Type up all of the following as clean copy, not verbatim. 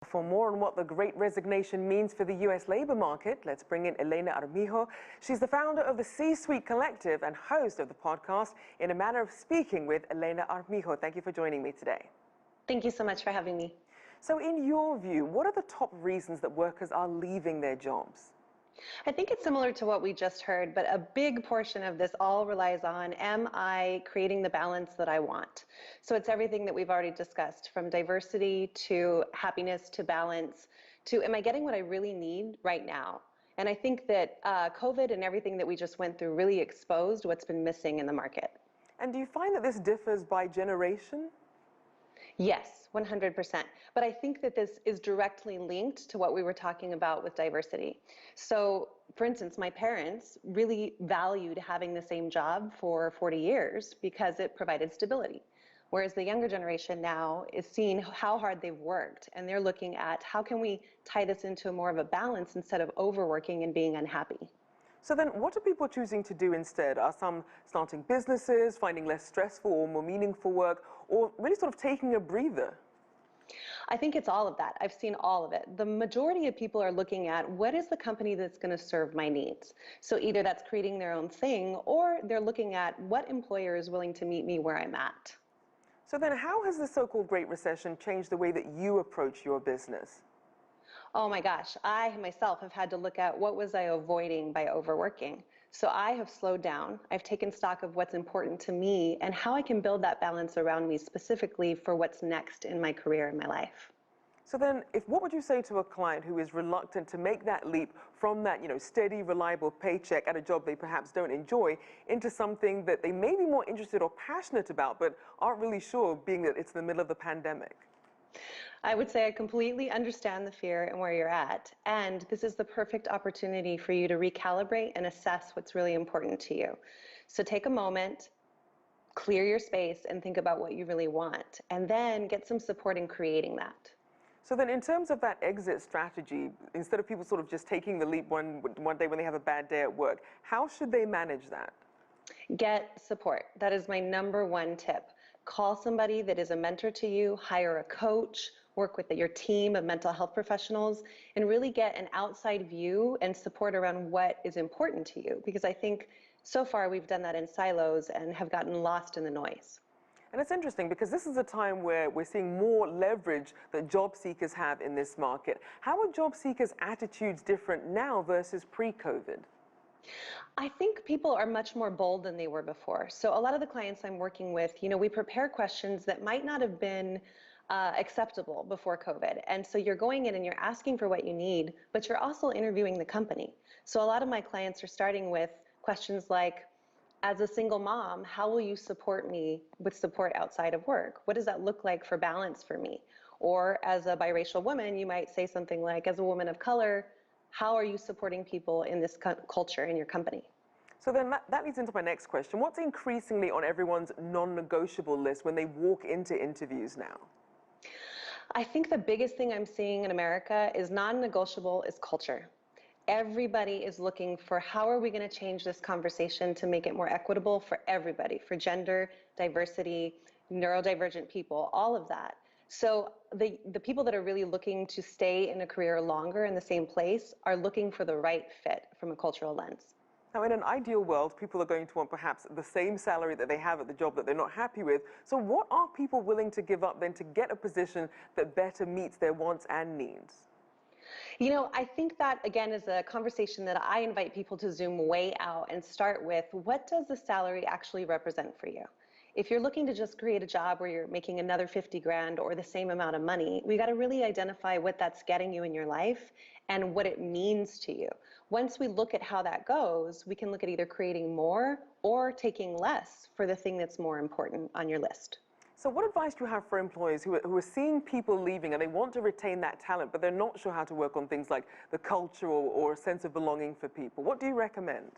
For more on what the Great Resignation means for the U.S. labor market, let's bring in Elena Armijo. She's the founder of the C-Suite Collective and host of the podcast In a Manner of Speaking with Elena Armijo. Thank you for joining me today. Thank you so much for having me. So in your view, what are the top reasons that workers are leaving their jobs? I think it's similar to what we just heard, but a big portion of this all relies on, am I creating the balance that I want? So it's everything that we've already discussed, from diversity to happiness to balance to, am I getting what I really need right now? And I think that COVID and everything that we just went through really exposed what's been missing in the market. And do you find that this differs by generation? Yes, 100%. But I think that this is directly linked to what we were talking about with diversity. So, for instance, my parents really valued having the same job for 40 years because it provided stability. Whereas the younger generation now is seeing how hard they've worked, and they're looking at how can we tie this into more of a balance instead of overworking and being unhappy. So then what are people choosing to do instead? Are some starting businesses, finding less stressful or more meaningful work, or really sort of taking a breather? I think it's all of that. I've seen all of it. The majority of people are looking at what is the company that's going to serve my needs. So either that's creating their own thing, or they're looking at what employer is willing to meet me where I'm at. So then how has the so-called Great Recession changed the way that you approach your business? Oh my gosh, I myself have had to look at what was I avoiding by overworking. So I have slowed down. I've taken stock of what's important to me and how I can build that balance around me specifically for what's next in my career and my life. So then, what would you say to a client who is reluctant to make that leap from that, steady, reliable paycheck at a job they perhaps don't enjoy into something that they may be more interested or passionate about, but aren't really sure, being that it's the middle of the pandemic? I would say I completely understand the fear and where you're at, and this is the perfect opportunity for you to recalibrate and assess what's really important to you. So take a moment, clear your space, and think about what you really want, and then get some support in creating that. So then in terms of that exit strategy, instead of people sort of just taking the leap one day when they have a bad day at work, how should they manage that? Get support. That is my number one tip. Call somebody that is a mentor to you, hire a coach, work with your team of mental health professionals, and really get an outside view and support around what is important to you. Because I think so far we've done that in silos and have gotten lost in the noise. And it's interesting because this is a time where we're seeing more leverage that job seekers have in this market. How are job seekers' attitudes different now versus pre-COVID? I think people are much more bold than they were before. So a lot of the clients I'm working with, we prepare questions that might not have been acceptable before COVID. And so you're going in and you're asking for what you need, but you're also interviewing the company. So a lot of my clients are starting with questions like, as a single mom, how will you support me with support outside of work? What does that look like for balance for me? Or as a biracial woman, you might say something like, as a woman of color, how are you supporting people in this culture in your company? So then that leads into my next question. What's increasingly on everyone's non-negotiable list when they walk into interviews now? I think the biggest thing I'm seeing in America is non-negotiable is culture. Everybody is looking for how are we going to change this conversation to make it more equitable for everybody, for gender, diversity, neurodivergent people, all of that. So the people that are really looking to stay in a career longer in the same place are looking for the right fit from a cultural lens. Now, in an ideal world, people are going to want perhaps the same salary that they have at the job that they're not happy with. So what are people willing to give up then to get a position that better meets their wants and needs? I think that, again, is a conversation that I invite people to zoom way out and start with, what does the salary actually represent for you? If you're looking to just create a job where you're making another 50 grand or the same amount of money, we got to really identify what that's getting you in your life and what it means to you. Once we look at how that goes, we can look at either creating more or taking less for the thing that's more important on your list. So what advice do you have for employers who are seeing people leaving and they want to retain that talent, but they're not sure how to work on things like the culture or a sense of belonging for people? What do you recommend?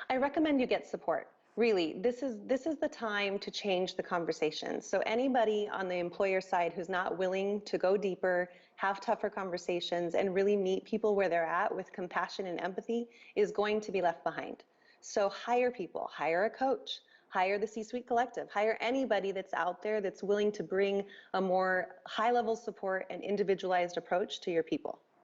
I recommend you get support. Really, this is the time to change the conversation. So anybody on the employer side who's not willing to go deeper, have tougher conversations, and really meet people where they're at with compassion and empathy is going to be left behind. So hire people, hire a coach, hire the C-Suite Collective, hire anybody that's out there that's willing to bring a more high-level support and individualized approach to your people.